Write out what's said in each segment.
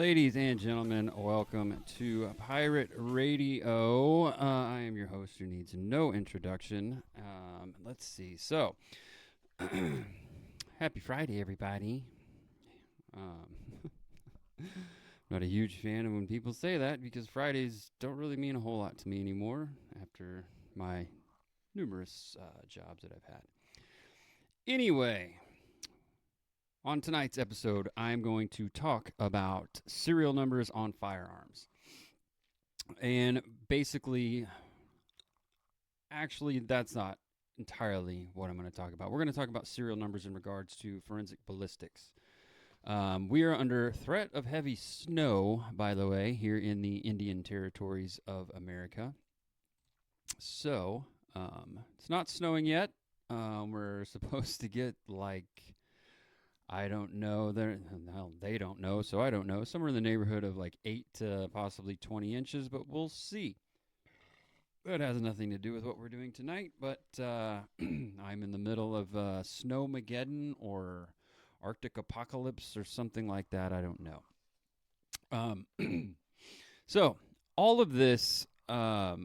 Ladies and gentlemen, welcome to Pirate Radio. I am your host who needs no introduction. Let's see. So, happy Friday, everybody. Not a huge fan of when people say that because Fridays don't really mean a whole lot to me anymore after my numerous jobs that I've had. Anyway, on tonight's episode, I'm going to talk about serial numbers on firearms. And basically, actually, that's not entirely what I'm going to talk about. We're going to talk about serial numbers in regards to forensic ballistics. We are under threat of heavy snow, by the way, here in the Indian territories of America. So, it's not snowing yet. We're supposed to get I don't know. They don't know, so I don't know. Somewhere in the neighborhood of 8 to possibly 20 inches, but we'll see. That has nothing to do with what we're doing tonight, but I'm in the middle of Snowmageddon or Arctic Apocalypse or something like that. I don't know. So, all of this, I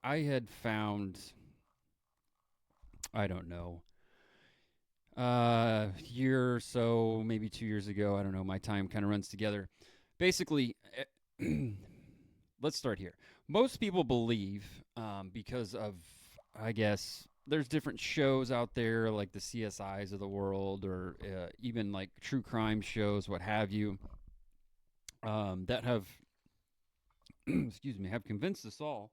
had found, I don't know, year or so, maybe 2 years ago. I don't know. My time kind of runs together. Basically, let's start here. Most people believe, because of, I guess, there's different shows out there like the CSIs of the world, or even like true crime shows, what have you, that have, excuse me, have convinced us all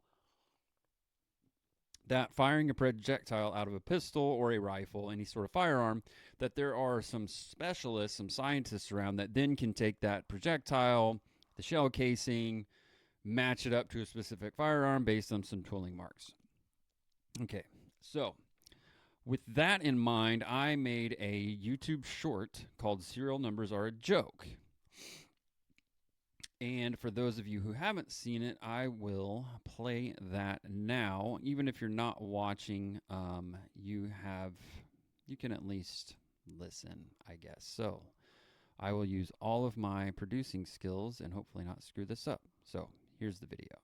that firing a projectile out of a pistol or a rifle, any sort of firearm, that there are some specialists, some scientists around that then can take that projectile, the shell casing, match it up to a specific firearm based on some tooling marks. Okay, so with that in mind, I made a YouTube short called Serial Numbers Are a Joke. And for those of you who haven't seen it, I will play that now. Even if you're not watching, you can at least listen, I guess. So I will use all of my producing skills and hopefully not screw this up. So here's the video.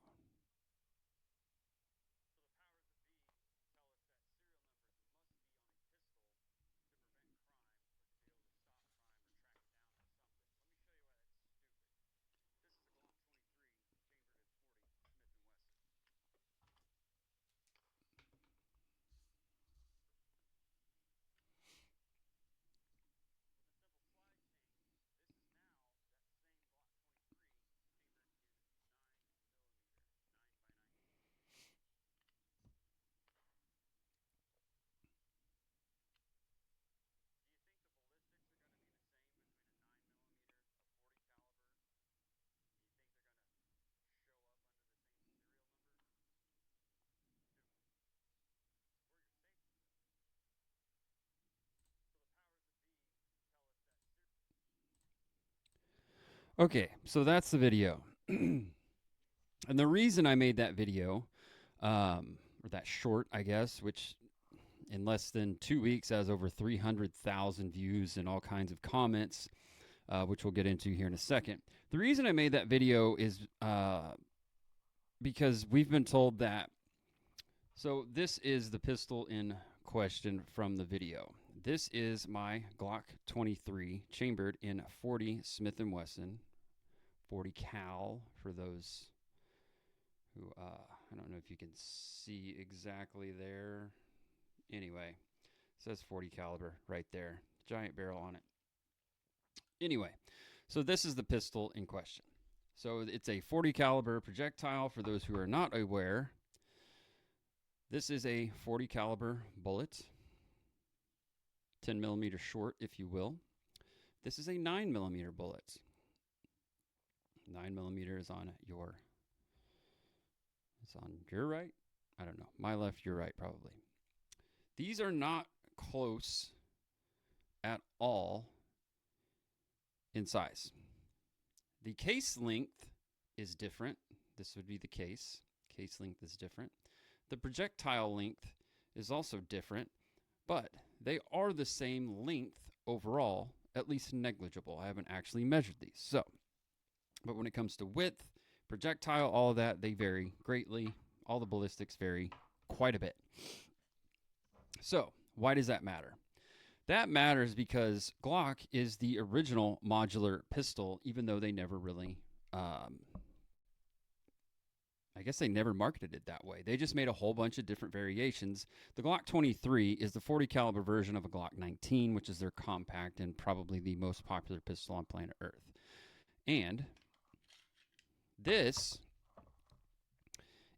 Okay, so that's the video. And the reason I made that video, or that short, I guess, which in less than 2 weeks has over 300,000 views and all kinds of comments, which we'll get into here in a second. The reason I made that video is because we've been told that. So this is the pistol in question from the video. This is my Glock 23 chambered in 40 Smith & Wesson, 40 cal for those who, I don't know if you can see exactly there. Anyway, it says 40 caliber right there. Giant barrel on it. Anyway, so this is the pistol in question. So it's a 40 caliber projectile for those who are not aware. This is a 40 caliber bullet, 10 millimeter short, if you will. This is a 9 millimeter bullet. 9 millimeter is on your, it's on your right. I don't know. My left, your right, probably. These are not close at all in size. The case length is different. This would be the case. Case length is different. The projectile length is also different, but they are the same length overall, at least negligible. I haven't actually measured these. So But when it comes to width, projectile, all of that, they vary greatly. All the ballistics vary quite a bit. So, why does that matter? That matters because Glock is the original modular pistol, even though they never really, I guess they never marketed it that way. They just made a whole bunch of different variations. The Glock 23 is the 40 caliber version of a Glock 19, which is their compact and probably the most popular pistol on planet Earth. And this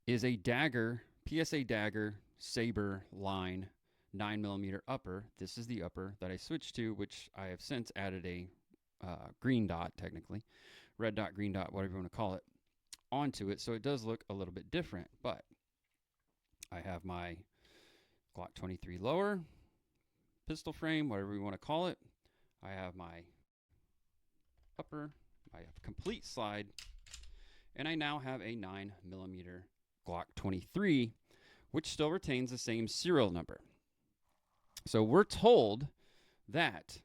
is a dagger, PSA dagger, saber line 9mm upper. This is the upper that I switched to, which I have since added a green dot, technically, red dot, green dot, whatever you want to call it, onto it. So it does look a little bit different, but I have my Glock 23 lower, pistol frame, whatever you want to call it. I have my upper, my complete slide, and I now have a 9mm Glock 23, which still retains the same serial number. So we're told that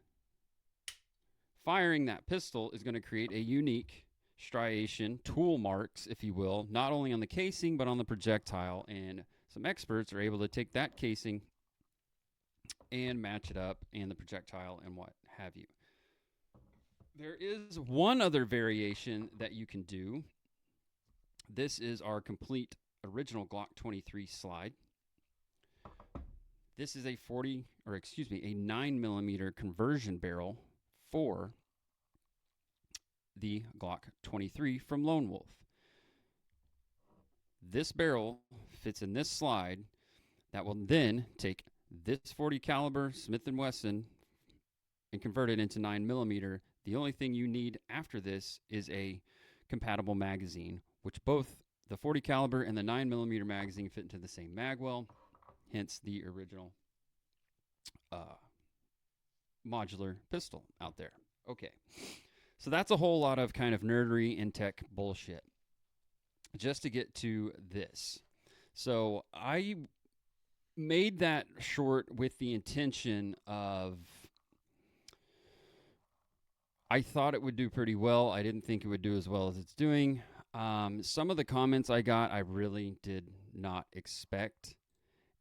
firing that pistol is going to create a unique striation, tool marks, if you will, not only on the casing, but on the projectile. And some experts are able to take that casing and match it up and the projectile and what have you. There is one other variation that you can do. This is our complete original Glock 23 slide. This is a 9mm conversion barrel for the Glock 23 from Lone Wolf. This barrel fits in this slide that will then take this 40 caliber Smith & Wesson and convert it into 9mm. The only thing you need after this is a compatible magazine, which both the 40 caliber and the 9mm magazine fit into the same magwell, hence the original modular pistol out there. Okay, so that's a whole lot of kind of nerdery and tech bullshit. Just to get to this. So I made that short with the intention of, I thought it would do pretty well. I didn't think it would do as well as it's doing. Some of the comments I got, I really did not expect.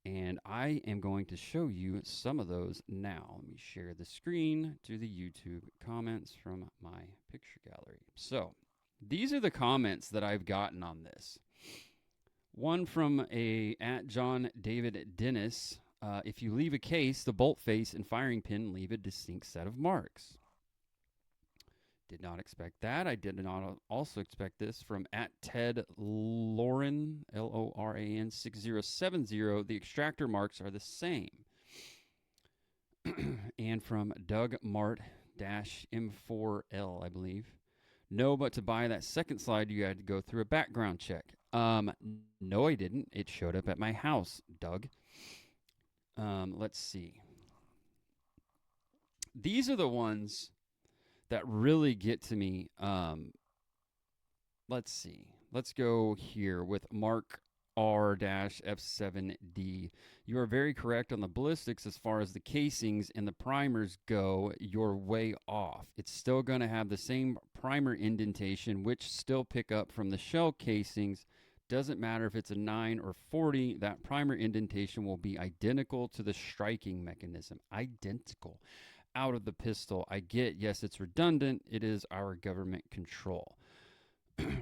And I am going to show you some of those now. Let me share the screen to the YouTube comments from my picture gallery. So these are the comments that I've gotten on this. One from at John David Dennis. If you leave a case, the bolt face and firing pin leave a distinct set of marks. Did not expect that. I did not also expect this from at Ted Loran, Loran 6070. The extractor marks are the same. And from Doug Mart-M4L, I believe. No, but to buy that second slide, you had to go through a background check. No, I didn't. It showed up at my house, Doug. Let's see. These are the ones that really get to me. Let's see. Let's go here with Mark R-F7D. You are very correct on the ballistics as far as the casings and the primers go. You're way off. It's still going to have the same primer indentation, which still pick up from the shell casings. Doesn't matter if it's a 9 or 40, that primer indentation will be identical to the striking mechanism. Identical. Out of the pistol. I get, yes, it's redundant. It is our government control.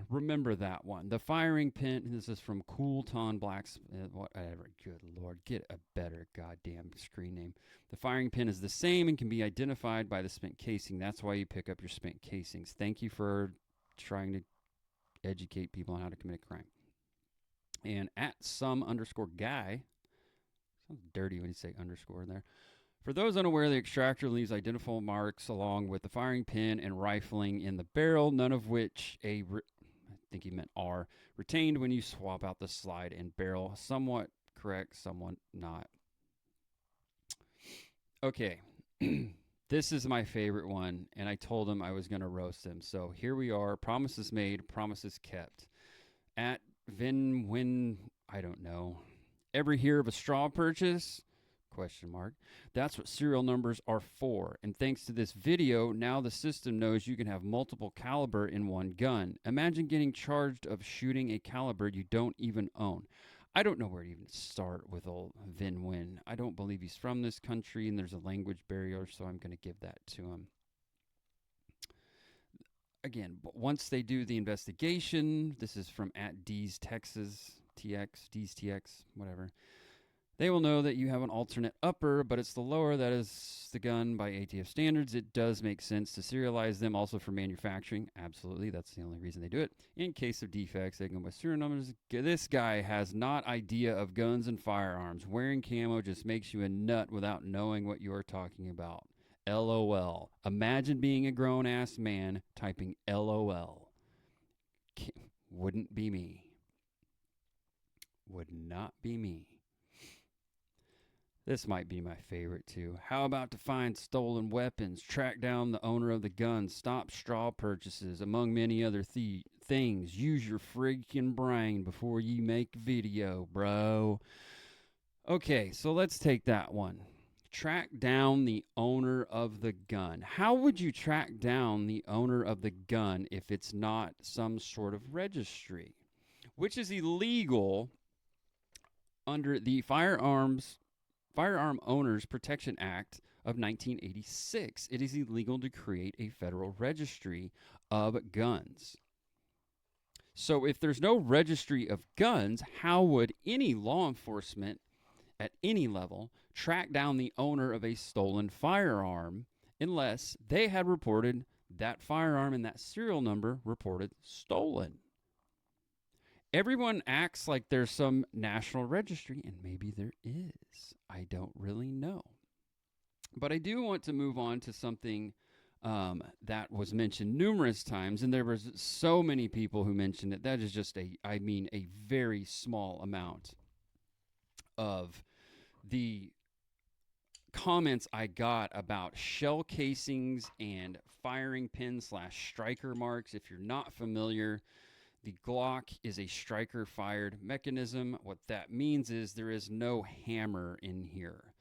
Remember that one. The firing pin, this is from Coolton Blacks, whatever, good Lord, get a better goddamn screen name. The firing pin is the same and can be identified by the spent casing. That's why you pick up your spent casings. Thank you for trying to educate people on how to commit a crime. And at some_guy, sounds dirty when you say underscore in there. For those unaware, the extractor leaves identical marks along with the firing pin and rifling in the barrel, none of which I think he meant are retained when you swap out the slide and barrel. Somewhat correct, somewhat not. Okay, this is my favorite one, and I told him I was going to roast him. So here we are, promises made, promises kept. At I don't know. Ever hear of a straw purchase? question mark. That's what serial numbers are for. And thanks to this video, now the system knows you can have multiple caliber in one gun. Imagine getting charged of shooting a caliber you don't even own. I don't know where to even start with old Vin Win. I don't believe he's from this country, and there's a language barrier, so I'm going to give that to him. Again, once they do the investigation, this is from @D's Texas, TX, D's TX, whatever. They will know that you have an alternate upper, but it's the lower that is the gun by ATF standards. It does make sense to serialize them also for manufacturing. Absolutely, that's the only reason they do it. In case of defects, they can go by serial numbers. This guy has not idea of guns and firearms. Wearing camo just makes you a nut without knowing what you're talking about. LOL. Imagine being a grown-ass man typing LOL. Wouldn't be me. Would not be me. This might be my favorite, too. How about to find stolen weapons, track down the owner of the gun, stop straw purchases, among many other things. Use your freaking brain before you make a video, bro. Okay, so let's take that one. Track down the owner of the gun. How would you track down the owner of the gun if it's not some sort of registry, which is illegal under the Firearm Owners Protection Act of 1986. It is illegal to create a federal registry of guns. So if there's no registry of guns, how would any law enforcement at any level track down the owner of a stolen firearm unless they had reported that firearm and that serial number reported stolen? Everyone acts like there's some national registry, and maybe there is. I don't really know. But I do want to move on to something that was mentioned numerous times, and there was so many people who mentioned it. That is just a very small amount of the comments I got about shell casings and firing pin / striker marks. If you're not familiar, the Glock is a striker fired mechanism. What that means is there is no hammer in here.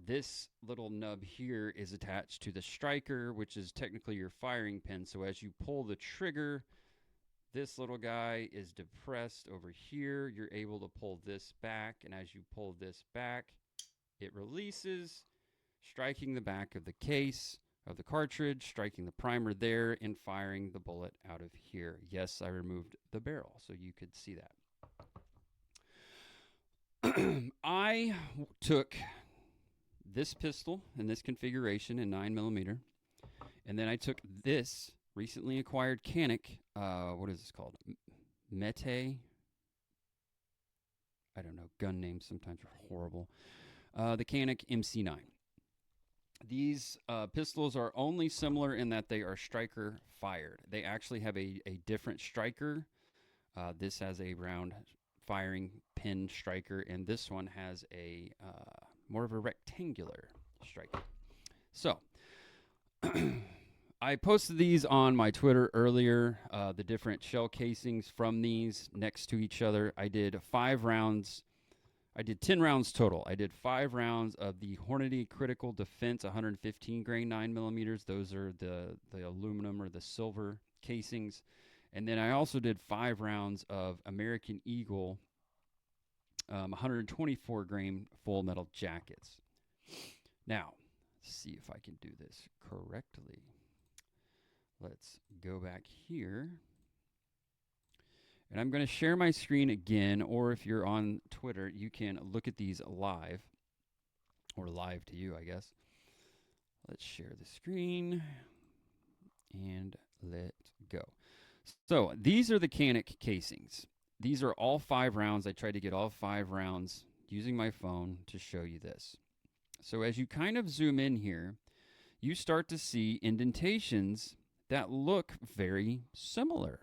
This little nub here is attached to the striker, which is technically your firing pin. So as you pull the trigger, this little guy is depressed over here. You're able to pull this back, and as you pull this back, it releases, striking the back of the case of the cartridge, striking the primer there, and firing the bullet out of here. Yes, I removed the barrel so you could see that. I took this pistol in this configuration in 9mm, and then I took this recently acquired Canic, what is this called? Mete? I don't know, gun names sometimes are horrible. The Canic MC9. These pistols are only similar in that they are striker fired. They actually have a different striker. This has a round firing pin striker, and this one has a more of a rectangular striker. So, I posted these on my Twitter earlier, the different shell casings from these next to each other. I did 5 rounds. I did 10 rounds total. I did 5 rounds of the Hornady Critical Defense 115 grain 9mm. Those are the aluminum or the silver casings. And then I also did 5 rounds of American Eagle 124 grain full metal jackets. Now, let's see if I can do this correctly. Let's go back here. And I'm going to share my screen again, or if you're on Twitter, you can look at these live, or live to you, I guess. Let's share the screen, and let go. So these are the Canic casings. These are all 5 rounds. I tried to get all 5 rounds using my phone to show you this. So as you kind of zoom in here, you start to see indentations that look very similar,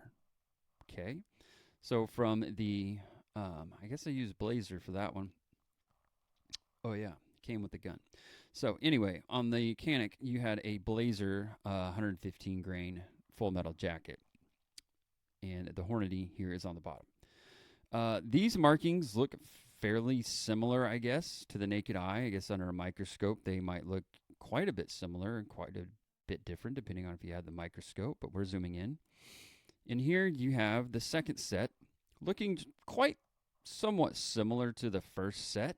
okay? So from the, I guess I used Blazer for that one. Oh yeah, came with the gun. So anyway, on the Canic, you had a Blazer 115 grain full metal jacket. And the Hornady here is on the bottom. These markings look fairly similar, I guess, to the naked eye. I guess under a microscope, they might look quite a bit similar and quite a bit different, depending on if you had the microscope, but we're zooming in. And here you have the second set, looking quite somewhat similar to the first set.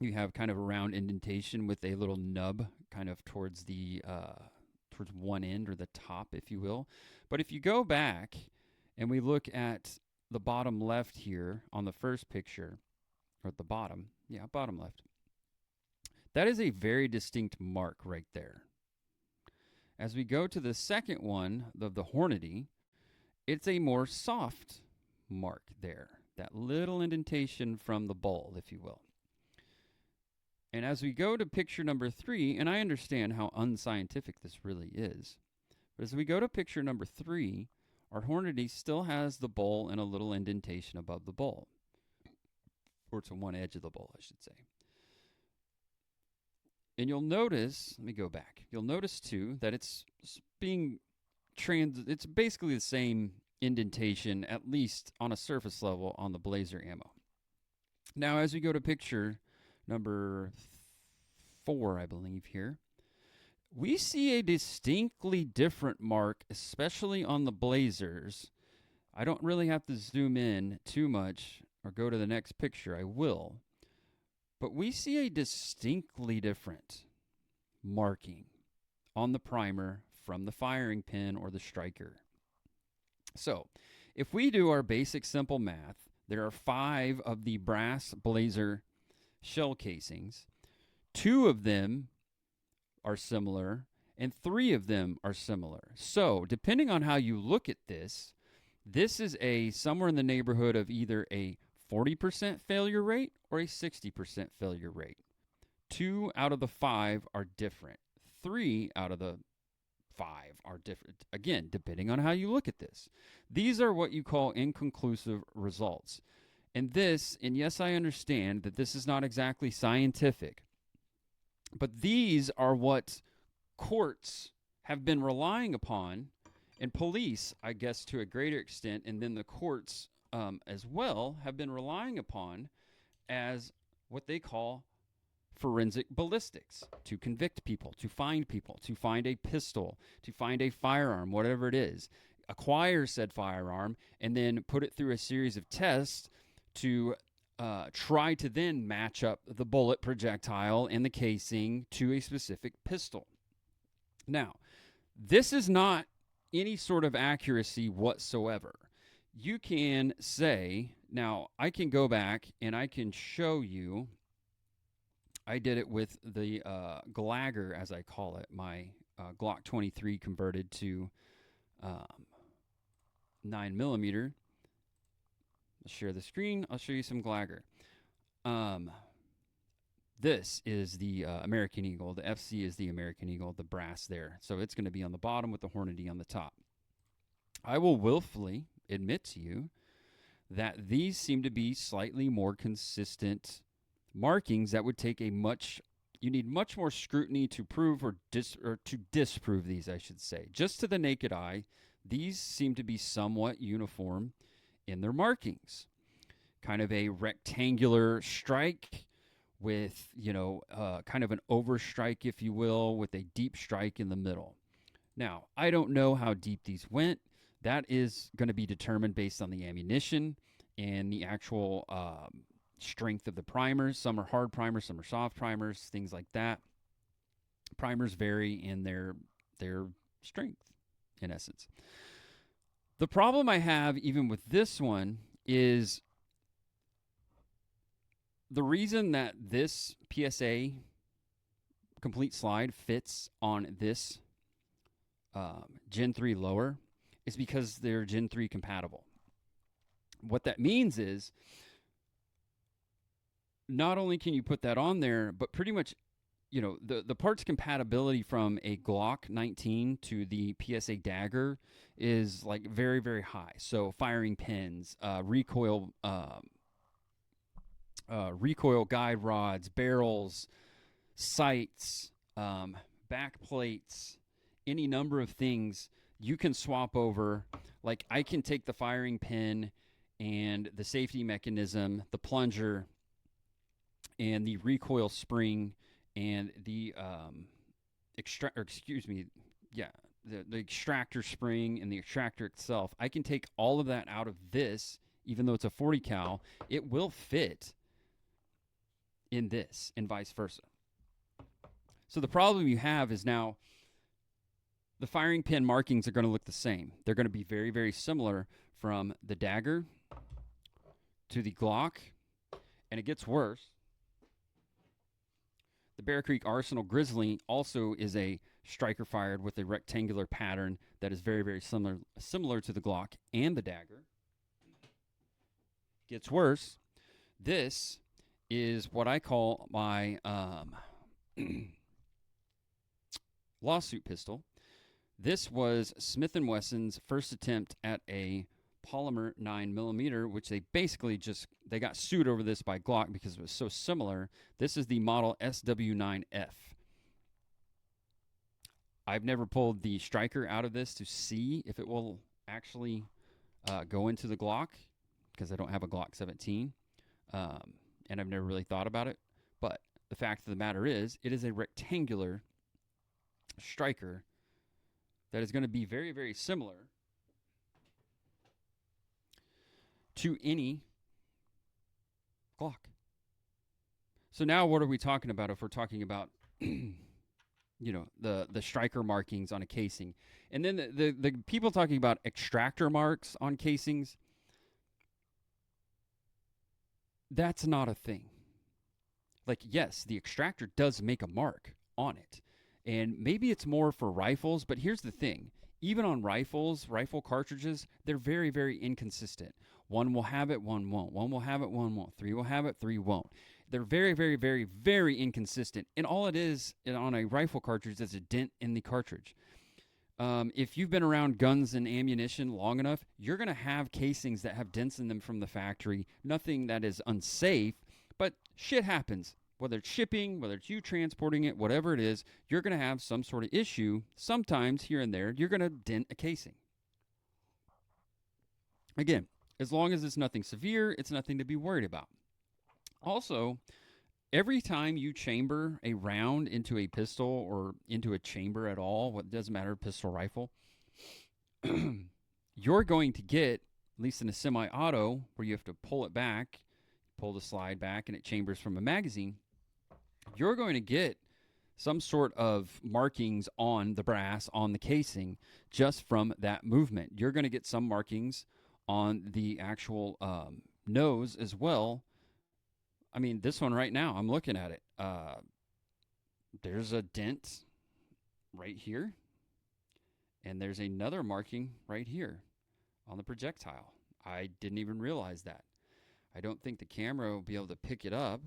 You have kind of a round indentation with a little nub kind of towards the towards one end, or the top, if you will. But if you go back and we look at the bottom left here on the first picture, or at the bottom, bottom left, that is a very distinct mark right there. As we go to the second one, the Hornady, it's a more soft mark there, that little indentation from the bowl, if you will. And as we go to picture number 3, and I understand how unscientific this really is, but as we go to picture number 3, our Hornady still has the bowl and a little indentation above the bowl, or to one edge of the bowl, I should say. And you'll notice, let me go back, you'll notice too that it's basically the same indentation, at least on a surface level, on the Blazer ammo. Now, as we go to picture number 4, I believe here, we see a distinctly different mark, especially on the Blazers. I don't really have to zoom in too much or go to the next picture. I will. But we see a distinctly different marking on the primer from the firing pin or the striker. So, if we do our basic simple math, there are 5 of the brass Blazer shell casings. 2 of them are similar, and 3 of them are similar. So, depending on how you look at this, this is somewhere in the neighborhood of either a 40% failure rate or a 60% failure rate. 2 out of the 5 are different. 3 out of the 5 are different. Again, depending on how you look at this. These are what you call inconclusive results. And yes, I understand that this is not exactly scientific, but these are what courts have been relying upon, and police, I guess, to a greater extent, and then the courts as well, have been relying upon as what they call forensic ballistics, to convict people, to find a pistol, to find a firearm, whatever it is, acquire said firearm, and then put it through a series of tests to try to then match up the bullet projectile and the casing to a specific pistol. Now, this is not any sort of accuracy whatsoever. You can say, now I can go back and I can show you, I did it with the Glagger, as I call it, my Glock 23 converted to 9mm. I'll share the screen. I'll show you some Glagger. This is the American Eagle. The FC is the American Eagle, the brass there. So it's going to be on the bottom with the Hornady on the top. I will willfully admit to you that these seem to be slightly more consistent markings that would take you need much more scrutiny to prove or to disprove these, I should say. Just to the naked eye, these seem to be somewhat uniform in their markings. Kind of a rectangular strike with, kind of an overstrike, if you will, with a deep strike in the middle. Now, I don't know how deep these went. That is going to be determined based on the ammunition and the actual strength of the primers. Some are hard primers, some are soft primers, things like that. Primers vary in their strength, in essence. The problem I have even with this one is the reason that this PSA complete slide fits on this Gen 3 lower is because they're Gen 3 compatible. What that means is not only can you put that on there, but pretty much, the parts compatibility from a Glock 19 to the PSA Dagger is like very, very high. So firing pins, recoil guide rods, barrels, sights, back plates, any number of things you can swap over. Like I can take the firing pin and the safety mechanism, the plunger, and the recoil spring, and the the extractor spring and the extractor itself. I can take all of that out of this, even though it's a 40 cal. It will fit in this, and vice versa. So the problem you have is now the firing pin markings are going to look the same. They're going to be very, very similar from the dagger to the Glock, and it gets worse. The Bear Creek Arsenal Grizzly also is a striker fired with a rectangular pattern that is very, very similar to the Glock and the dagger. Gets worse. This is what I call my lawsuit pistol. This was Smith & Wesson's first attempt at a polymer 9mm, which they basically they got sued over this by Glock because it was so similar. This is the model SW9F. I've never pulled the striker out of this to see if it will actually go into the Glock, because I don't have a Glock 17, and I've never really thought about it. But the fact of the matter is, it is a rectangular striker that is going to be very, very similar to any Glock. So now what are we talking about if we're talking about the striker markings on a casing? And then the people talking about extractor marks on casings, that's not a thing. Like, yes, the extractor does make a mark on it. And maybe it's more for rifles, but here's the thing. Even on rifles, rifle cartridges, they're very, very inconsistent. One will have it, one won't. One will have it, one won't. Three will have it, three won't. They're very, very, very, very inconsistent. And all it is on a rifle cartridge is a dent in the cartridge. If you've been around guns and ammunition long enough, you're going to have casings that have dents in them from the factory. Nothing that is unsafe, but shit happens. Whether it's shipping, whether it's you transporting it, whatever it is, you're going to have some sort of issue. Sometimes, here and there, you're going to dent a casing. Again, as long as it's nothing severe, it's nothing to be worried about. Also, every time you chamber a round into a pistol or into a chamber at all, what doesn't matter, pistol, rifle, you're going to get, at least in a semi-auto, where you have to pull it back, pull the slide back, and it chambers from a magazine, you're going to get some sort of markings on the brass, on the casing, just from that movement. You're going to get some markings on the actual nose as well. I mean, this one right now, I'm looking at it. There's a dent right here, and there's another marking right here on the projectile. I didn't even realize that. I don't think the camera will be able to pick it up.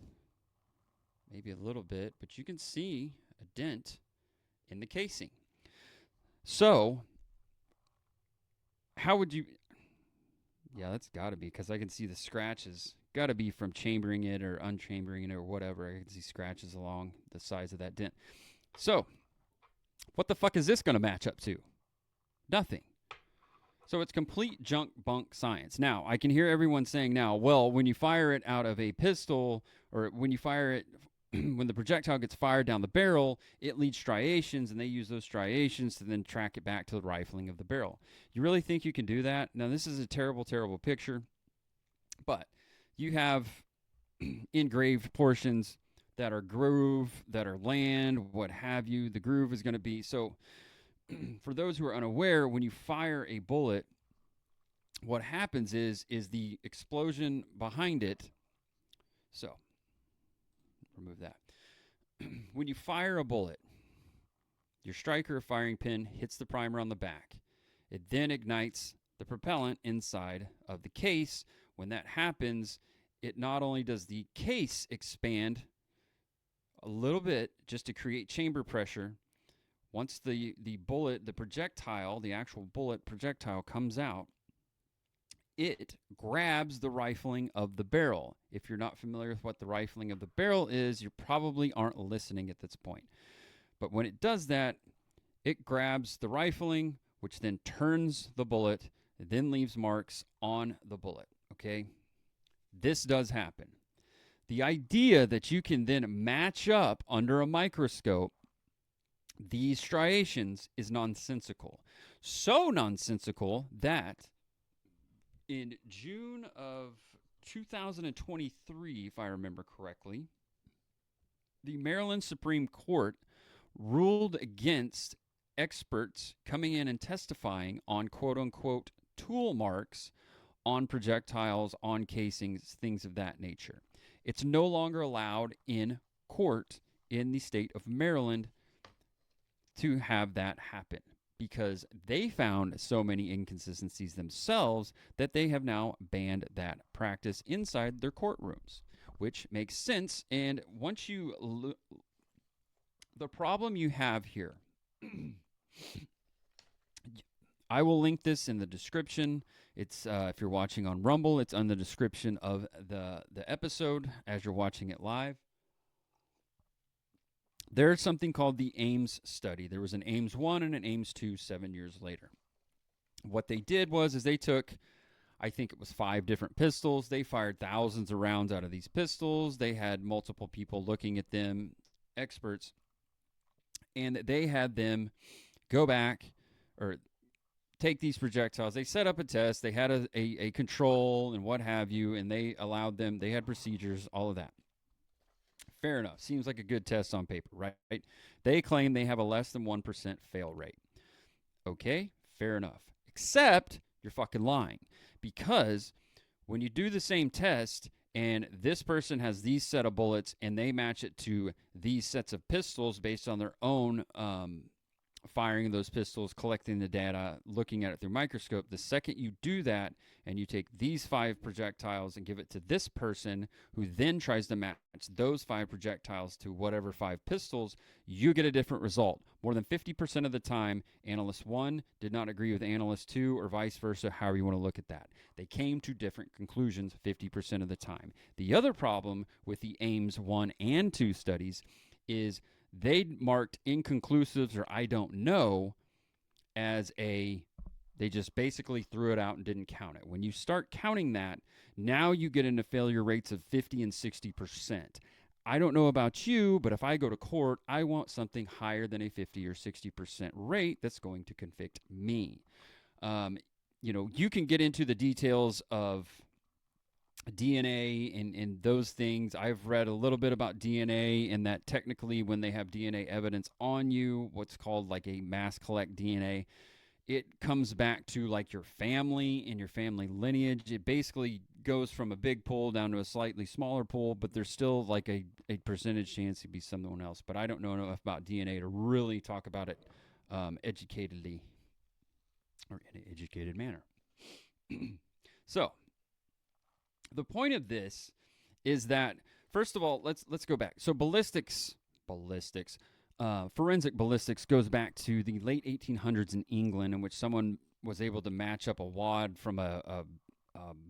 Maybe a little bit, but you can see a dent in the casing. So, how would you... Yeah, that's got to be, because I can see the scratches. Got to be from chambering it or unchambering it or whatever. I can see scratches along the size of that dent. So, what the fuck is this going to match up to? Nothing. So it's complete junk bunk science. Now, I can hear everyone saying now, well, when you fire it out of a pistol, or when you fire it, when the projectile gets fired down the barrel, it leads striations, and they use those striations to then track it back to the rifling of the barrel. You really think you can do that? Now, this is a terrible, terrible picture, but you have engraved portions that are groove, that are land, what have you. The groove is going to be... So, for those who are unaware, when you fire a bullet, what happens is the explosion behind it... So... remove that. When you fire a bullet, your striker or firing pin hits the primer on the back. It then ignites the propellant inside of the case. When that happens, it not only does the case expand a little bit just to create chamber pressure, once the bullet, the projectile, the actual bullet projectile comes out, it grabs the rifling of the barrel. If you're not familiar with what the rifling of the barrel is, you probably aren't listening at this point. But when it does that, it grabs the rifling, which then turns the bullet, it then leaves marks on the bullet. Okay? This does happen. The idea that you can then match up under a microscope these striations is nonsensical. So nonsensical that in June of 2023, if I remember correctly, the Maryland Supreme Court ruled against experts coming in and testifying on quote unquote tool marks on projectiles, on casings, things of that nature. It's no longer allowed in court in the state of Maryland to have that happen because they found so many inconsistencies themselves that they have now banned that practice inside their courtrooms, which makes sense. And once you the problem you have here, I will link this in the description. It's if you're watching on Rumble, it's on the description of the episode as you're watching it live. There's something called the AMES study. There was an AMES 1 and an AMES 2 7 years later. What they did was they took, I think it was 5 different pistols. They fired thousands of rounds out of these pistols. They had multiple people looking at them, experts, and they had them go back or take these projectiles. They set up a test. They had a control and what have you, and they allowed them. They had procedures, all of that. Fair enough. Seems like a good test on paper, right? They claim they have a less than 1% fail rate. Okay, fair enough. Except you're fucking lying. Because when you do the same test and this person has these set of bullets and they match it to these sets of pistols based on their own firing those pistols, collecting the data, looking at it through microscope, the second you do that and you take these 5 projectiles and give it to this person who then tries to match those 5 projectiles to whatever 5 pistols, you get a different result. More than 50% of the time, Analyst 1 did not agree with Analyst 2 or vice versa, however you want to look at that. They came to different conclusions 50% of the time. The other problem with the AMES 1 and 2 studies is they marked inconclusives or I don't know as they just basically threw it out and didn't count it. When you start counting that, now you get into failure rates of 50 and 60%. I don't know about you, but if I go to court, I want something higher than a 50 or 60% rate that's going to convict me. You can get into the details of DNA and those things. I've read a little bit about DNA and that technically when they have DNA evidence on you, what's called like a mass collect DNA, it comes back to like your family and your family lineage. It basically goes from a big pool down to a slightly smaller pool, but there's still like a percentage chance to be someone else. But I don't know enough about DNA to really talk about it educatedly or in an educated manner. So the point of this is that, first of all, let's go back. So ballistics, forensic ballistics goes back to the late 1800s in England, in which someone was able to match up a wad from a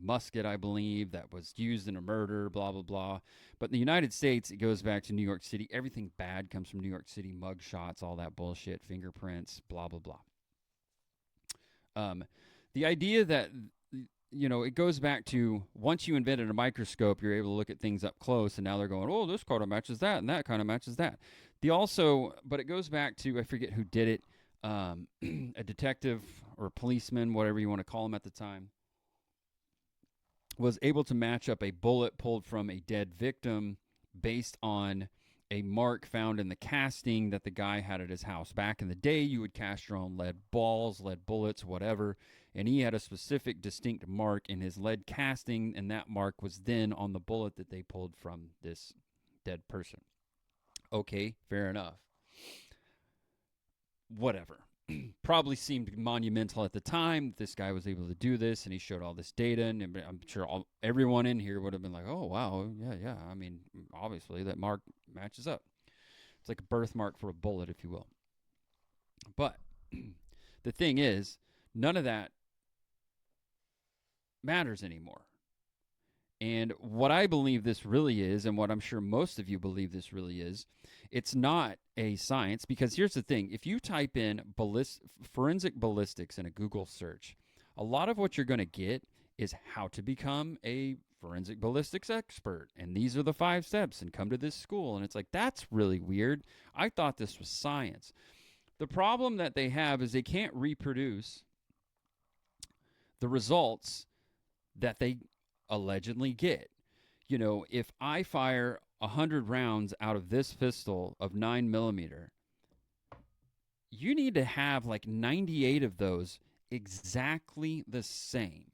musket, I believe, that was used in a murder, blah, blah, blah. But in the United States, it goes back to New York City. Everything bad comes from New York City, mug shots, all that bullshit, fingerprints, blah, blah, blah. The idea that it goes back to once you invented a microscope, you're able to look at things up close, and now they're going, oh, this kind of matches that, and that kind of matches that. But it goes back to, I forget who did it, a detective or a policeman, whatever you want to call him at the time, was able to match up a bullet pulled from a dead victim based on a mark found in the casting that the guy had at his house. Back in the day, you would cast your own lead balls, lead bullets, whatever, and he had a specific distinct mark in his lead casting, and that mark was then on the bullet that they pulled from this dead person. Okay, fair enough. Whatever. Probably seemed monumental at the time. This guy was able to do this, and he showed all this data, and I'm sure everyone in here would have been like, oh, wow, yeah. I mean, obviously, that mark matches up. It's like a birthmark for a bullet, if you will. But the thing is, none of that matters anymore. And what I believe this really is, and what I'm sure most of you believe this really is, it's not a science, because here's the thing. If you type in forensic ballistics in a Google search, a lot of what you're going to get is how to become a forensic ballistics expert. And these are the 5 steps, and come to this school. And it's like, that's really weird. I thought this was science. The problem that they have is they can't reproduce the results that they allegedly get. You know, if I fire 100 rounds out of this pistol of 9mm, you need to have like 98 of those exactly the same.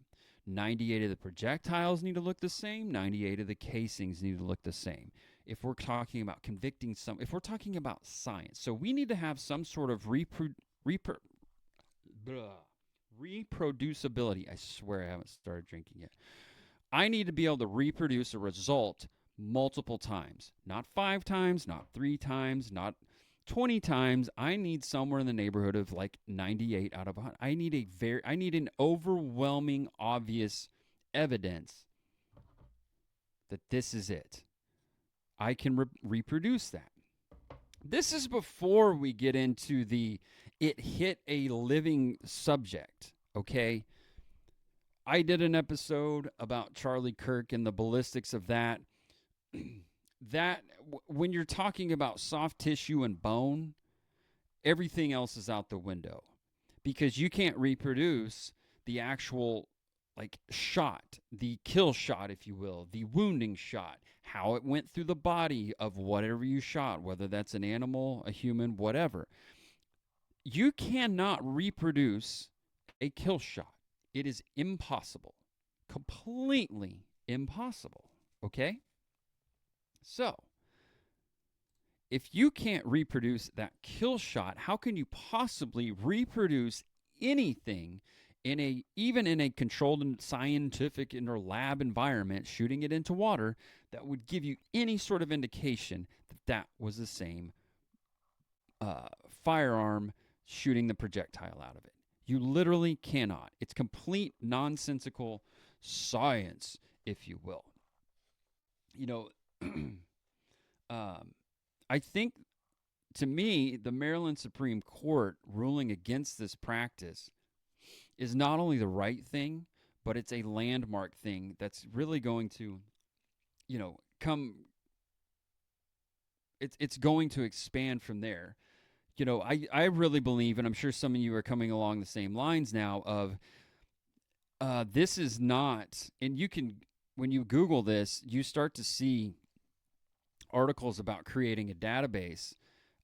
98 of the projectiles need to look the same. 98 of the casings need to look the same. If we're talking about convicting if we're talking about science. So we need to have some sort of reproducibility. I swear I haven't started drinking yet. I need to be able to reproduce a result multiple times. Not 5 times, not 3 times, not 20 times. I need somewhere in the neighborhood of like 98 out of 100. I need an overwhelming, obvious evidence that this is it. I can reproduce that. This is before we get into it hit a living subject, okay? I did an episode about Charlie Kirk and the ballistics of that. When you're talking about soft tissue and bone, everything else is out the window, because you can't reproduce the actual shot, the kill shot, if you will, the wounding shot, how it went through the body of whatever you shot, whether that's an animal, a human, whatever. You cannot reproduce a kill shot. It is impossible. Completely impossible. Okay? So, if you can't reproduce that kill shot, how can you possibly reproduce anything even in a controlled and scientific or lab environment, shooting it into water, that would give you any sort of indication that was the same firearm shooting the projectile out of it? You literally cannot. It's complete nonsensical science, if you will. You know, I think, to me, the Maryland Supreme Court ruling against this practice is not only the right thing, but it's a landmark thing that's really going to, it's going to expand from there. You know, I really believe, and I'm sure some of you are coming along the same lines now, of this is not, and you can, when you Google this, you start to see articles about creating a database,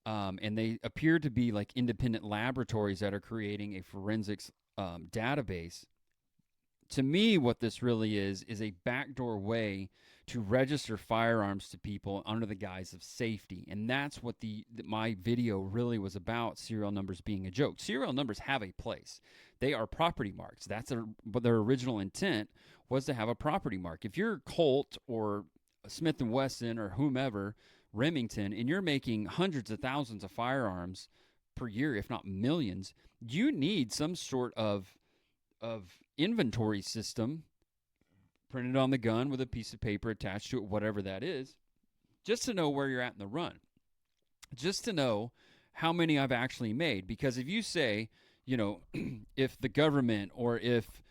and they appear to be like independent laboratories that are creating a forensics database. To me, what this really is a backdoor way to register firearms to people under the guise of safety. And that's what my video really was about, serial numbers being a joke. Serial numbers have a place. They are property marks. That's but their original intent was to have a property mark. If you're Colt or Smith & Wesson or whomever, Remington, and you're making hundreds of thousands of firearms per year, if not millions, you need some sort of inventory system printed on the gun with a piece of paper attached to it, whatever that is, just to know where you're at in the run, just to know how many I've actually made. Because if you say, if the government, or if,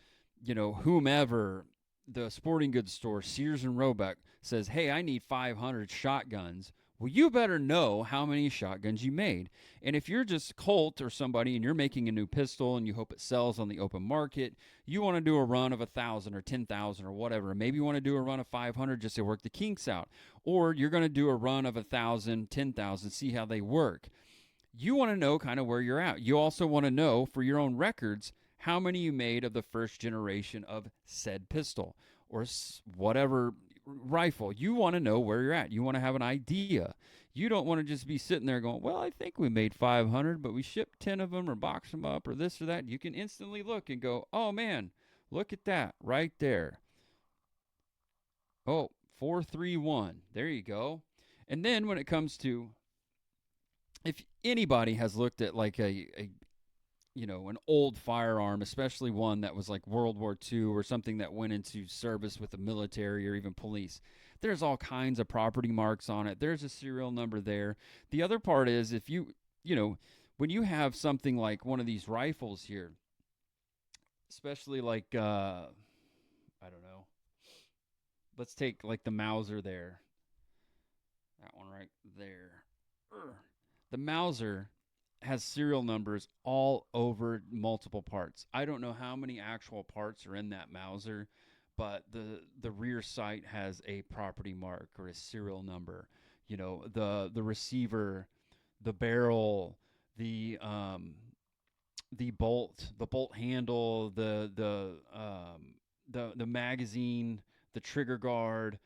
whomever, the sporting goods store, Sears and Roebuck, says, hey, I need 500 shotguns, well, you better know how many shotguns you made. And if you're just Colt or somebody and you're making a new pistol and you hope it sells on the open market, you want to do a run of 1,000 or 10,000 or whatever. Maybe you want to do a run of 500 just to work the kinks out. Or you're going to do a run of 1,000, 10,000, see how they work. You want to know kind of where you're at. You also want to know, for your own records, how many you made of the first generation of said pistol or whatever rifle. You want to know where you're at. You want to have an idea. You don't want to just be sitting there going, well, I think we made 500, but we shipped 10 of them or boxed them up or this or that. You can instantly look and go, oh, man, look at that right there. Oh, 431. There you go. And then when it comes to, if anybody has looked at like an old firearm, especially one that was like World War II or something that went into service with the military or even police, there's all kinds of property marks on it. There's a serial number there. The other part is, if when you have something like one of these rifles here, especially like, let's take like the Mauser there. That one right there. The Mauser has serial numbers all over multiple parts. I don't know how many actual parts are in that Mauser, but the rear sight has a property mark or a serial number. You know, the receiver, the barrel, the the bolt handle, the magazine, the trigger guard,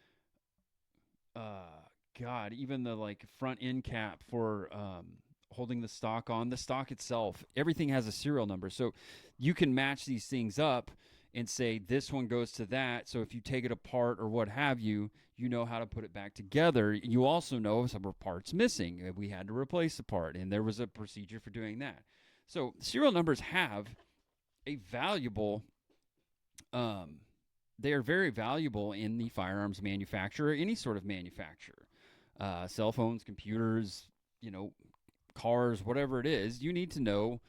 God, even the like front end cap for holding the stock on, the stock itself, everything has a serial number. So you can match these things up and say this one goes to that. So if you take it apart or what have you, you know how to put it back together. You also know if some parts missing. We had to replace a part, and there was a procedure for doing that. So serial numbers have a valuable they are very valuable in the firearms manufacturer, any sort of manufacturer. Cell phones, computers, you know, cars, whatever it is, you need to know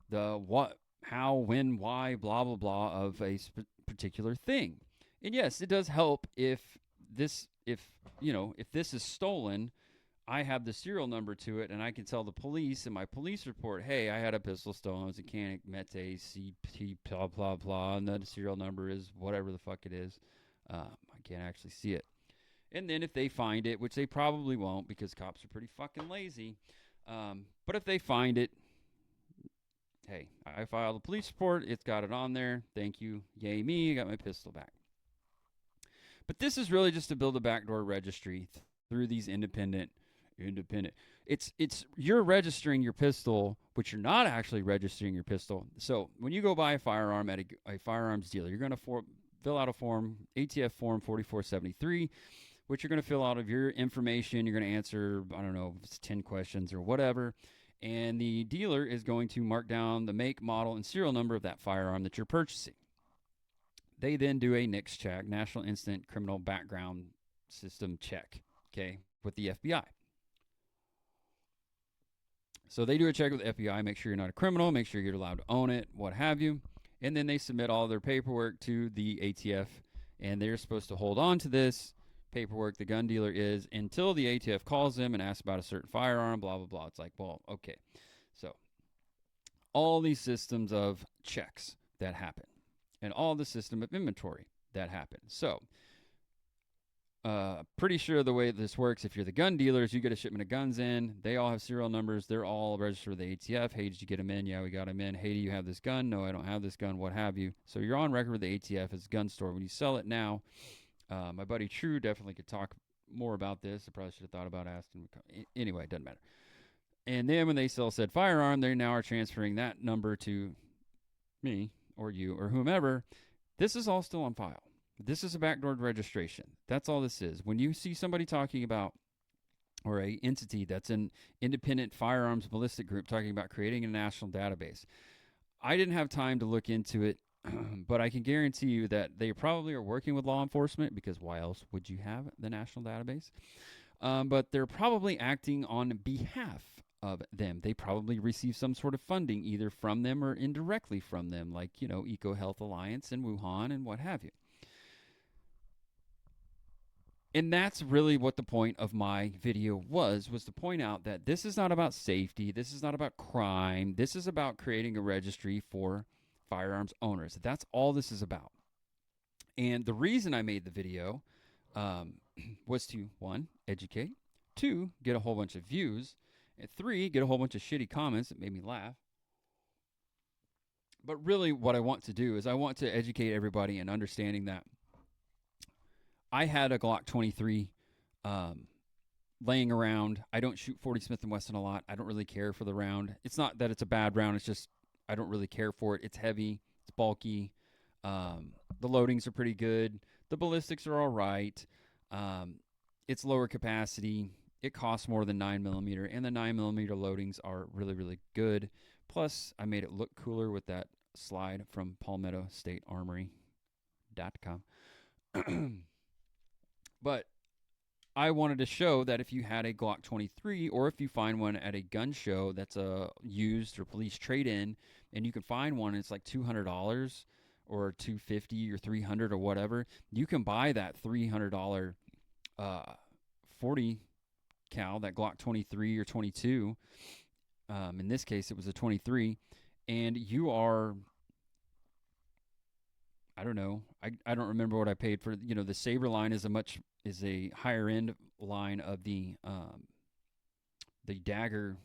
the what, how, when, why, blah, blah, blah of a particular thing. And yes, it does help if if this is stolen, I have the serial number to it, and I can tell the police in my police report, hey, I had a pistol stolen. It was a Canik Mete CP blah blah blah, and the serial number is whatever the fuck it is. I can't actually see it. And then if they find it, which they probably won't because cops are pretty fucking lazy, but if they find it, hey, I filed a police report. It's got it on there. Thank you. Yay me, I got my pistol back. But this is really just to build a backdoor registry through these independent. It's you're registering your pistol, but you're not actually registering your pistol. So when you go buy a firearm at a firearms dealer, you're going to fill out a form, ATF form 4473, which you're going to fill out of your information. You're going to answer, I don't know, if it's 10 questions or whatever. And the dealer is going to mark down the make, model, and serial number of that firearm that you're purchasing. They then do a NICS check, National Instant Criminal Background System check, okay, with the FBI. So they do a check with the FBI, make sure you're not a criminal, make sure you're allowed to own it, what have you. And then they submit all their paperwork to the ATF, and they're supposed to hold on to this paperwork, the gun dealer is, until the ATF calls them and asks about a certain firearm, blah, blah, blah. It's like, well, okay. So all these systems of checks that happen, and all the system of inventory that happen. So pretty sure the way this works, if you're the gun dealers, you get a shipment of guns in. They all have serial numbers. They're all registered with the ATF. Hey, did you get them in? Yeah, we got them in. Hey, do you have this gun? No, I don't have this gun. What have you? So you're on record with the ATF as a gun store. When you sell it now, my buddy True definitely could talk more about this. I probably should have thought about asking. Anyway, it doesn't matter. And then when they sell said firearm, they now are transferring that number to me or you or whomever. This is all still on file. This is a backdoor registration. That's all this is. When you see somebody talking about, or a entity that's an independent firearms ballistic group talking about creating a national database, I didn't have time to look into it, but I can guarantee you that they probably are working with law enforcement, because why else would you have the national database? But they're probably acting on behalf of them. They probably receive some sort of funding either from them or indirectly from them, like, Eco Health Alliance and Wuhan and what have you. And that's really what the point of my video was to point out that this is not about safety. This is not about crime. This is about creating a registry for firearms owners. That's all this is about. And the reason I made the video was to, 1, educate, 2, get a whole bunch of views, and 3, get a whole bunch of shitty comments that made me laugh. But really what I want to do is I want to educate everybody in understanding that I had a Glock 23 laying around. I don't shoot 40 Smith & Wesson a lot. I don't really care for the round. It's not that it's a bad round. It's just I don't really care for it. It's heavy. It's bulky. The loadings are pretty good. The ballistics are all right. It's lower capacity. It costs more than 9mm, and the 9mm loadings are really, really good. Plus, I made it look cooler with that slide from palmettostatearmory.com. But I wanted to show that if you had a Glock 23, or if you find one at a gun show that's a used or police trade-in, and you can find one and it's like $200 or $250 or $300 or whatever, you can buy that $300 40 cal, that Glock 23 or 22. In this case, it was a 23, and you are, I don't know, I don't remember what I paid for. The Saber line is a higher end line of the dagger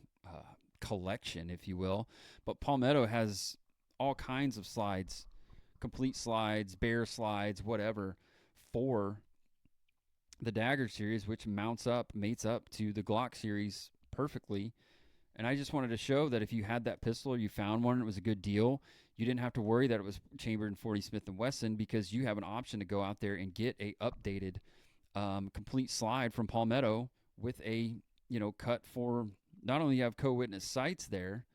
collection, if you will. But Palmetto has all kinds of slides, complete slides, bear slides, whatever, for the dagger series, which mates up to the Glock series perfectly. And I just wanted to show that if you had that pistol or you found one and it was a good deal, you didn't have to worry that it was chambered in 40 Smith & Wesson, because you have an option to go out there and get a updated complete slide from Palmetto with a, cut for, not only you have co-witness sights there,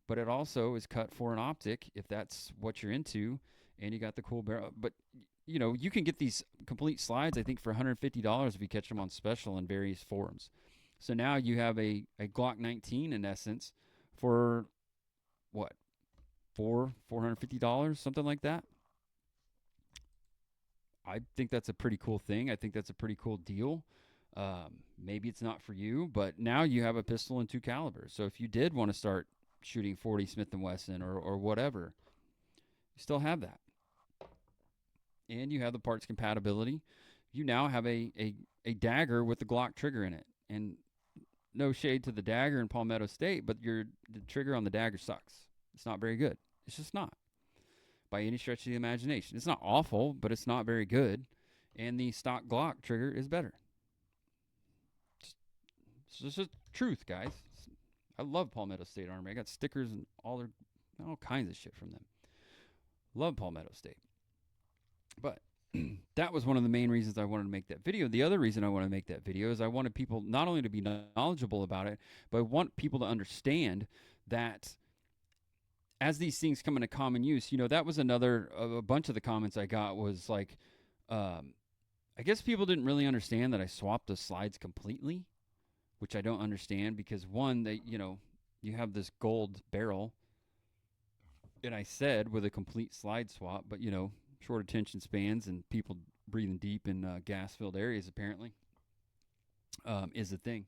but it also is cut for an optic if that's what you're into, and you got the cool barrel. But, you can get these complete slides, I think, for $150 if you catch them on special in various forums. So now you have a Glock 19 in essence for what? $450, something like that. I think that's a pretty cool thing. I think that's a pretty cool deal. Maybe it's not for you, but now you have a pistol in 2 calibers. So if you did want to start shooting 40 Smith & Wesson or whatever, you still have that. And you have the parts compatibility. You now have a dagger with the Glock trigger in it. And no shade to the dagger in Palmetto State, but the trigger on the dagger sucks. It's not very good. It's just not, by any stretch of the imagination. It's not awful, but it's not very good. And the stock Glock trigger is better. It's just the truth, guys. I love Palmetto State Armory. I got stickers and all kinds of shit from them. Love Palmetto State. But that was one of the main reasons I wanted to make that video. The other reason I want to make that video is I wanted people not only to be knowledgeable about it, but I want people to understand that as these things come into common use, that was a bunch of the comments I got was like, I guess people didn't really understand that I swapped the slides completely, which I don't understand, because one, you have this gold barrel, and I said with a complete slide swap, but short attention spans and people breathing deep in gas-filled areas apparently is a thing.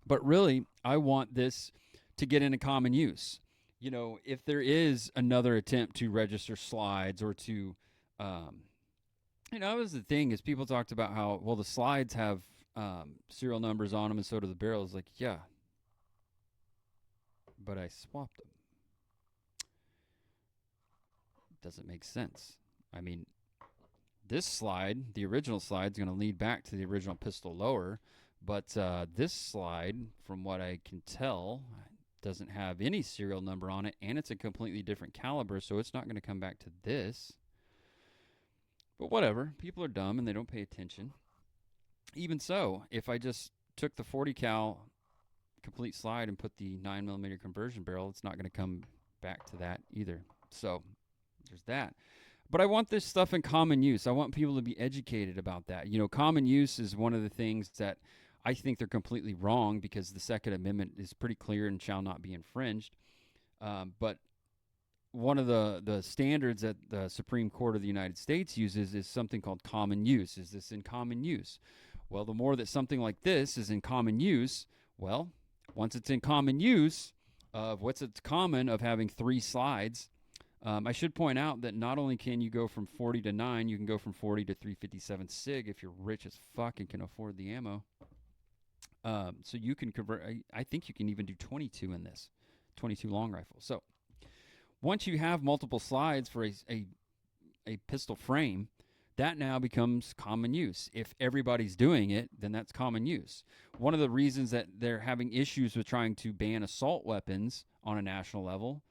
But really, I want this to get into common use. If there is another attempt to register slides or to, that was the thing, is people talked about how, well, the slides have serial numbers on them and so do the barrels. Like, yeah, but I swapped them. Doesn't make sense. I mean, this slide, the original slide, is going to lead back to the original pistol lower, but this slide, from what I can tell, doesn't have any serial number on it, and it's a completely different caliber, so it's not going to come back to this. But whatever, people are dumb and they don't pay attention. Even so, if I just took the 40 cal complete slide and put the 9mm conversion barrel, it's not going to come back to that either. So there's that. But I want this stuff in common use. I want people to be educated about that. Common use is one of the things that I think they're completely wrong, because the Second Amendment is pretty clear and shall not be infringed. But one of the standards that the Supreme Court of the United States uses is something called common use. Is this in common use? Well, the more that something like this is in common use, well, once it's in common use, what's it's common of having 3 slides. I should point out that not only can you go from 40 to 9, you can go from 40 to 357 SIG if you're rich as fuck and can afford the ammo. So you can convert, I think you can even do 22 in this, 22 long rifle. So once you have multiple slides for a pistol frame, that now becomes common use. If everybody's doing it, then that's common use. One of the reasons that they're having issues with trying to ban assault weapons on a national level,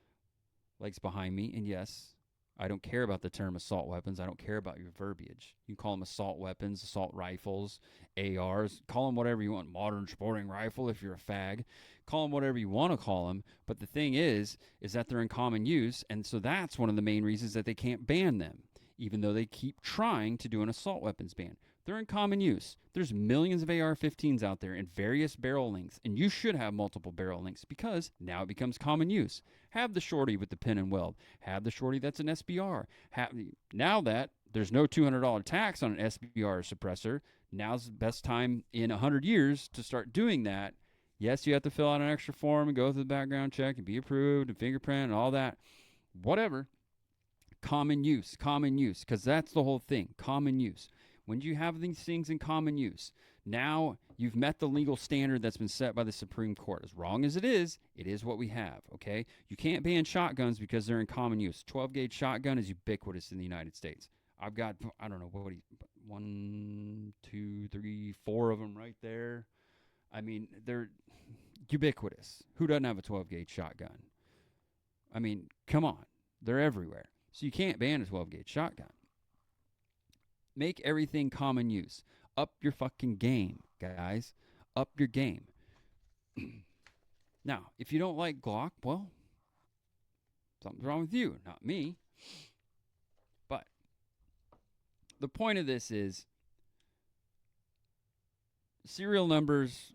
legs behind me, and yes, I don't care about the term assault weapons. I don't care about your verbiage. You can call them assault weapons, assault rifles, ARs. Call them whatever you want. Modern sporting rifle if you're a fag. Call them whatever you want to call them. But the thing is that they're in common use, and so that's one of the main reasons that they can't ban them. even though they keep trying to do an assault weapons ban. They're in common use. There's millions of AR-15s out there in various barrel lengths, and you should have multiple barrel lengths because now it becomes common use. Have the shorty with the pin and weld. Have the shorty that's an SBR. Now that there's no $200 tax on an SBR suppressor, now's the best time in 100 years to start doing that. Yes, you have to fill out an extra form and go through the background check and be approved and fingerprint and all that. Whatever. Common use, because that's the whole thing, common use. When you have these things in common use, now you've met the legal standard that's been set by the Supreme Court. As wrong as it is what we have, okay? You can't ban shotguns because they're in common use. 12-gauge shotgun is ubiquitous in the United States. I've got, I don't know, 1, 2, 3, 4 of them right there. I mean, they're ubiquitous. Who doesn't have a 12-gauge shotgun? I mean, come on. They're everywhere. So you can't ban a 12-gauge shotgun. Make everything common use. Up your fucking game, guys. Up your game. Now, if you don't like Glock, well, something's wrong with you, not me. But the point of this is serial numbers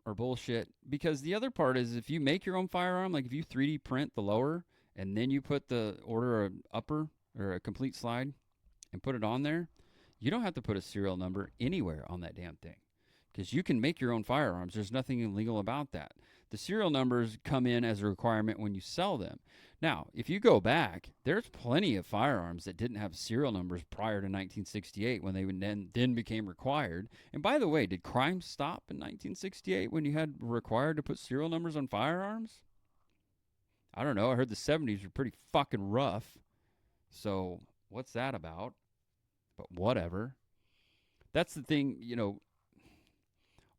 are bullshit, because the other part is if you make your own firearm, like if you 3D print the lower and then you put the order of upper or a complete slide and put it on there, you don't have to put a serial number anywhere on that damn thing, because you can make your own firearms. There's nothing illegal about that. The serial numbers come in as a requirement when you sell them. Now, if you go back, there's plenty of firearms that didn't have serial numbers prior to 1968 when they then became required. And by the way, did crime stop in 1968 when you had required to put serial numbers on firearms? I don't know. I heard the 70s were pretty fucking rough. So what's that about? But whatever. That's the thing, you know,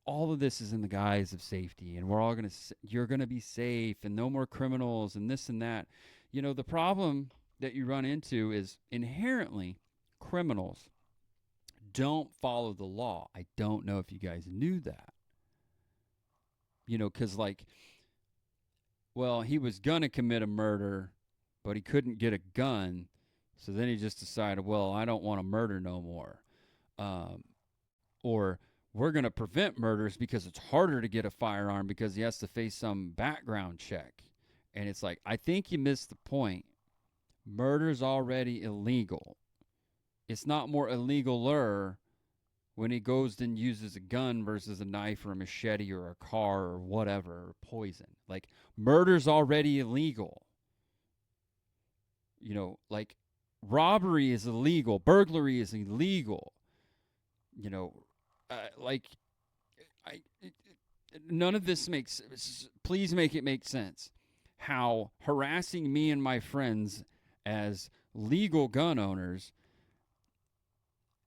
all of this is in the guise of safety, and we're all you're going to be safe and no more criminals and this and that. You know, the problem that you run into is inherently criminals don't follow the law. I don't know if you guys knew that. You know, because like, well, he was going to commit a murder, but he couldn't get a gun. So then he just decided, well, I don't want to murder no more. Or we're going to prevent murders because it's harder to get a firearm because he has to face some background check. And it's like, I think you missed the point. Murder's already illegal. It's not more illegaler when he goes and uses a gun versus a knife or a machete or a car or whatever, or poison. Like, murder's already illegal. You know, like, robbery is illegal. Burglary is illegal. You know, none of this makes, please make it make sense. How harassing me and my friends as legal gun owners,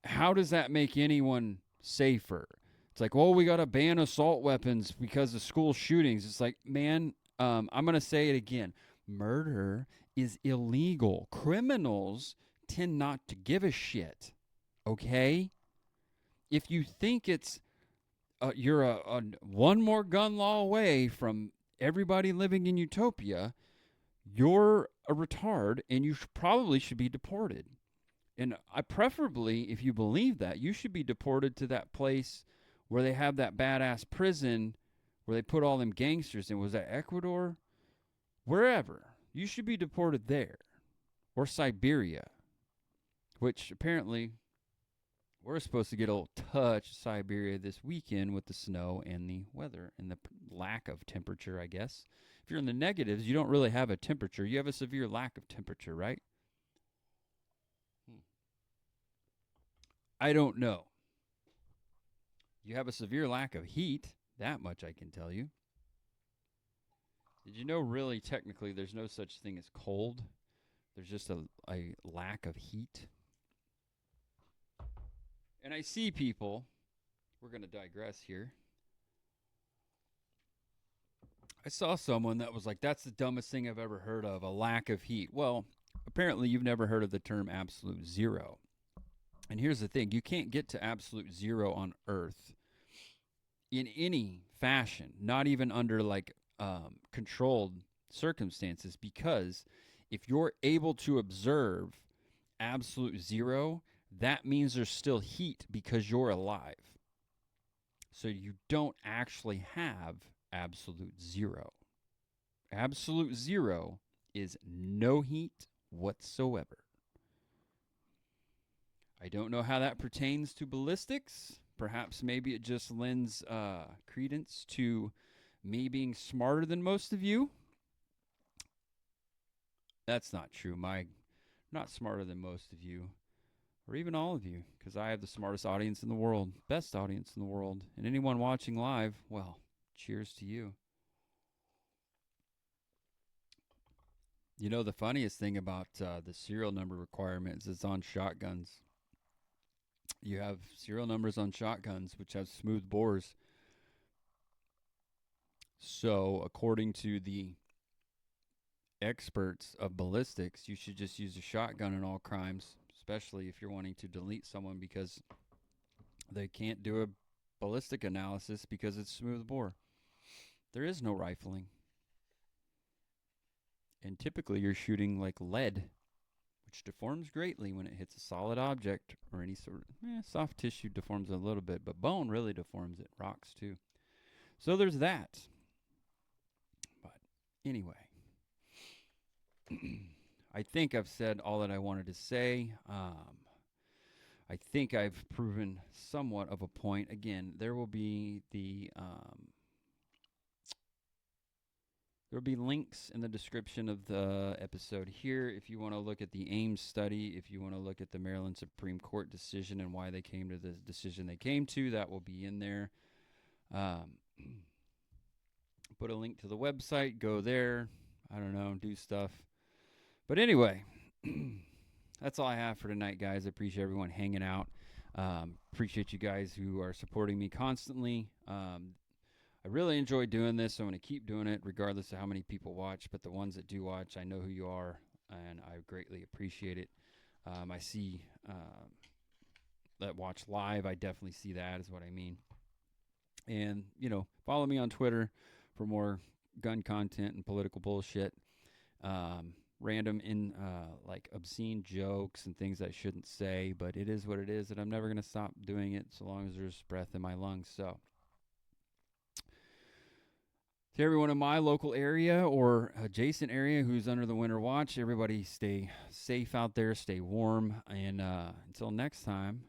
how does that make anyone safer? It's like, well, we got to ban assault weapons because of school shootings. It's like, man, I'm going to say it again. Murder is illegal. Criminals tend not to give a shit. Okay? If you think it's you're a one more gun law away from everybody living in utopia, you're a retard, and you probably should be deported. And preferably, if you believe that, you should be deported to that place where they have that badass prison where they put all them gangsters in. Was that Ecuador? Wherever. You should be deported there. Or Siberia. Which apparently we're supposed to get a little touch of Siberia this weekend with the snow and the weather and the lack of temperature, I guess. If you're in the negatives, you don't really have a temperature. You have a severe lack of temperature, right? I don't know. You have a severe lack of heat. That much I can tell you. Did you know really technically there's no such thing as cold? There's just a lack of heat. And I see people, we're going to digress here. I saw someone that was like, that's the dumbest thing I've ever heard of, a lack of heat. Well, apparently you've never heard of the term absolute zero. And here's the thing, you can't get to absolute zero on Earth in any fashion, not even under like controlled circumstances, because if you're able to observe absolute zero, that means there's still heat because you're alive. So you don't actually have absolute zero. Absolute zero is no heat whatsoever. I don't know how that pertains to ballistics. Perhaps maybe it just lends credence to me being smarter than most of you. That's not true. I'm not smarter than most of you, or even all of you, because I have the smartest audience in the world, best audience in the world. And anyone watching live, well, cheers to you. You know, the funniest thing about the serial number requirement is it's on shotguns. You have serial numbers on shotguns, which have smooth bores. So, according to the experts of ballistics, you should just use a shotgun in all crimes, especially if you're wanting to delete someone because they can't do a ballistic analysis because it's smooth bore. There is no rifling. And typically you're shooting like lead, which deforms greatly when it hits a solid object or any sort of soft tissue deforms a little bit, but bone really deforms it. Rocks too. So there's that. But anyway, I think I've said all that I wanted to say. I think I've proven somewhat of a point. Again, there will be there will be links in the description of the episode here if you want to look at the AMES study, if you want to look at the Maryland Supreme Court decision and why they came to the decision they came to, that will be in there. Put a link to the website, go there, I don't know, do stuff. But anyway, that's all I have for tonight, guys. I appreciate everyone hanging out. Appreciate you guys who are supporting me constantly. I really enjoy doing this, so I'm going to keep doing it regardless of how many people watch. But the ones that do watch, I know who you are, and I greatly appreciate it. I see that watch live. I definitely see that is what I mean. And, you know, follow me on Twitter for more gun content and political bullshit. Random like obscene jokes and things I shouldn't say, but it is what it is, and I'm never going to stop doing it so long as there's breath in my lungs. So to everyone in my local area or adjacent area who's under the winter watch, everybody stay safe out there, stay warm, and until next time,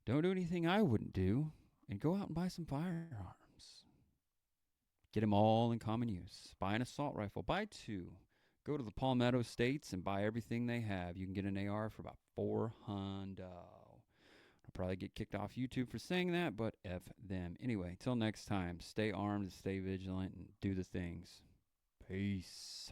don't do anything I wouldn't do, and go out and buy some firearms. Get them all in common use. Buy an assault rifle. Buy two. Go to the Palmetto States and buy everything they have. You can get an AR for about $400. I'll probably get kicked off YouTube for saying that, but F them. Anyway, till next time, stay armed, stay vigilant, and do the things. Peace.